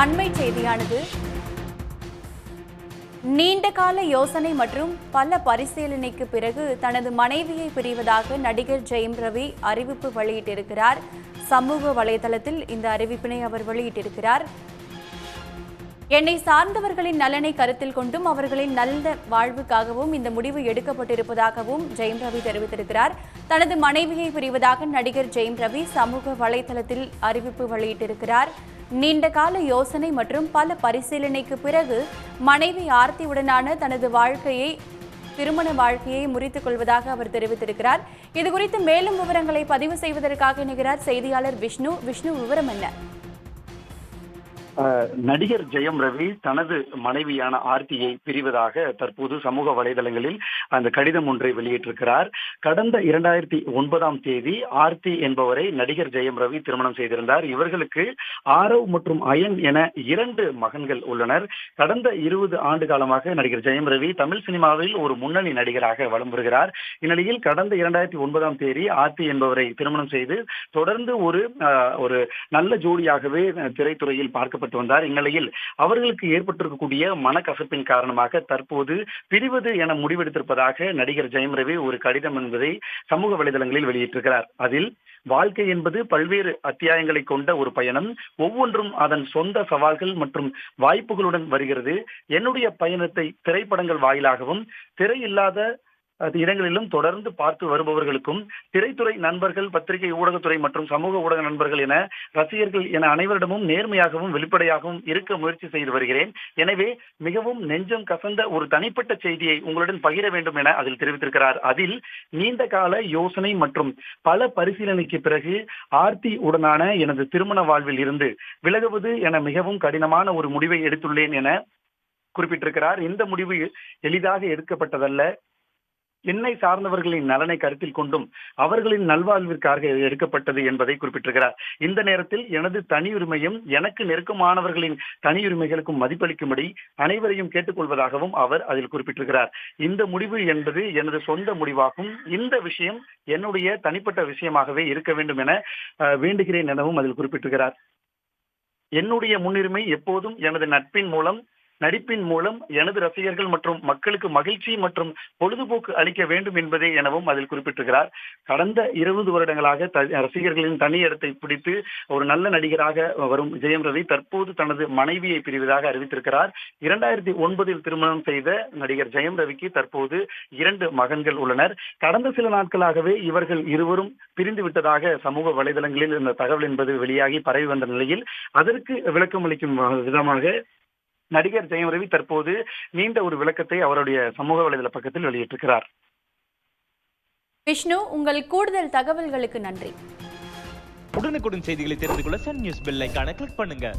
அண்மை செய்தியானது நீண்டகால யோசனை மற்றும் பல பரிசீலனைக்கு பிறகு தனது மனைவியை பிரிவதாக நடிகர் ஜெயம் ரவி அறிவிப்பு வெளியிட்டிருக்கிறார். சமூக வலைதளத்தில் இந்த அறிவிப்பினை அவர் வெளியிட்டிருக்கிறார். என்னை சார்ந்தவர்களின் நலனை கருத்தில் கொண்டும் அவர்களின் நல்ல வாழ்வுக்காகவும் இந்த முடிவு எடுக்கப்பட்டிருப்பதாகவும் ஜெயம் ரவி தெரிவித்திருக்கிறார். தனது மனைவியை பிரிவதாக நடிகர் ஜெயம் ரவி சமூக வலைதளத்தில் அறிவிப்பு வெளியிட்டிருக்கிறார். நீண்டகால யோசனை மற்றும் பல பரிசீலனைக்கு பிறகு மனைவி ஆர்த்தியுடனான தனது திருமண வாழ்க்கையை முறித்துக் கொள்வதாக அவர் தெரிவித்திருக்கிறார். இதுகுறித்து மேலும் விவரங்களை பதிவு செய்வதற்காக இணைகிறார் செய்தியாளர் விஷ்ணு. விவரம் என்ன? நடிகர் ஜெயம் ரவி தனது மனைவியான ஆர்த்தியை பிரிவதாக தற்போது சமூக வலைதளங்களில் அந்த கடிதம் ஒன்றை வெளியிட்டிருக்கிறார். கடந்த 2009ஆம் தேதி ஆர்த்தி என்பவரை நடிகர் ஜெயம் ரவி திருமணம் செய்திருந்தார். இவர்களுக்கு ஆரவ் மற்றும் அயன் என 2 மகன்கள் உள்ளனர். கடந்த 20 ஆண்டு காலமாக நடிகர் ஜெயம் ரவி தமிழ் சினிமாவில் ஒரு முன்னணி நடிகராக வலம் வருகிறார். இந்நிலையில் கடந்த 2009ஆம் தேதி ஆர்த்தி என்பவரை திருமணம் செய்து தொடர்ந்து ஒரு நல்ல ஜோடியாகவே திரைத்துறையில் பார்க்கப்பட்டு வந்தார். இந்நிலையில் அவர்களுக்கு ஏற்பட்டிருக்கக்கூடிய மனக்கசப்பின் காரணமாக தற்போது பிரிவது என முடிவெடுத்திருப்பதாக நடிகர் ஜெயம் ரவி ஒரு கடிதம் என்பதை சமூக வலைதளங்களில் வெளியிட்டிருக்கிறார். அதில் வாழ்க்கை என்பது பல்வேறு அத்தியாயங்களை கொண்ட ஒரு பயணம். ஒவ்வொன்றும் அதன் சொந்த சவால்கள் மற்றும் வாய்ப்புகளுடன் வருகிறது. என்னுடைய பயணத்தை திரைப்படங்கள் வாயிலாகவும் திரையில்லாத இடங்களிலும் தொடர்ந்து பார்த்து வருபவர்களுக்கும் திரைத்துறை நண்பர்கள், பத்திரிகை ஊடகத்துறை மற்றும் சமூக ஊடக நண்பர்கள் என ரசிகர்கள் என அனைவரிடமும் நேர்மையாகவும் வெளிப்படையாகவும் இருக்க முயற்சி செய்து வருகிறேன். எனவே மிகவும் நெஞ்சம் கசந்த ஒரு தனிப்பட்ட செய்தியை உங்களுடன் பகிர வேண்டும் என அதில் தெரிவித்திருக்கிறார். அதில் நீண்ட கால யோசனை மற்றும் பல பரிசீலனைக்கு பிறகு ஆர்த்தி உடனான எனது திருமண வாழ்வில் இருந்து விலகுவது என மிகவும் கடினமான ஒரு முடிவை எடுத்துள்ளேன் என குறிப்பிட்டிருக்கிறார். இந்த முடிவு எளிதாக எடுக்கப்பட்டதல்ல. என்னை சார்ந்தவர்களின் நலனை கருத்தில் கொண்டும் அவர்களின் நல்வாழ்விற்காக எடுக்கப்பட்டது என்பதை குறிப்பிட்டிருக்கிறார். இந்த நேரத்தில் எனது தனியுரிமையும் எனக்கு நெருக்கமானவர்களின் தனியுரிமைகளுக்கும் மதிப்பளிக்கும்படி அனைவரையும் கேட்டுக்கொள்வதாகவும் அவர் அதில் குறிப்பிட்டிருக்கிறார். இந்த முடிவு என்பது எனது சொந்த முடிவாகும். இந்த விஷயம் என்னுடைய தனிப்பட்ட விஷயமாகவே இருக்க வேண்டும் என வேண்டுகிறேன் எனவும் அதில் குறிப்பிட்டிருக்கிறார். என்னுடைய முன்னுரிமை எப்போதும் எனது நடிப்பின் மூலம் எனது ரசிகர்கள் மற்றும் மக்களுக்கு மகிழ்ச்சி மற்றும் பொழுதுபோக்கு அளிக்க வேண்டும் என்பதே எனவும் அதில் குறிப்பிட்டிருக்கிறார். கடந்த 20 வருடங்களாக ரசிகர்களின் தனி இடத்தை பிடித்து ஒரு நல்ல நடிகராக வரும் ஜெயம் ரவி தற்போது தனது மனைவியை பிரிவதாக அறிவித்திருக்கிறார். 2009இல் திருமணம் செய்த நடிகர் ஜெயம் ரவிக்கு தற்போது 2 மகன்கள் உள்ளனர். கடந்த சில நாட்களாகவே இவர்கள் இருவரும் பிரிந்து விட்டதாக சமூக வலைதளங்களில் இந்த தகவல் என்பது வெளியாகி பரவி வந்த நிலையில் அதற்கு விளக்கம் அளிக்கும் விதமாக நடிகர் ஜெயம் ரவி தற்போது நீண்ட ஒரு விளக்கத்தை அவருடைய சமூக வலைதள பக்கத்தில் வெளியிட்டிருக்கிறார். விஷ்ணு, உங்கள் கூடுதல் தகவல்களுக்கு நன்றி. உடனுக்குடன் செய்திகளை தெரிந்து கொள்ள சன் நியூஸ் பெல் ஐகானை கிளிக் பண்ணுங்க.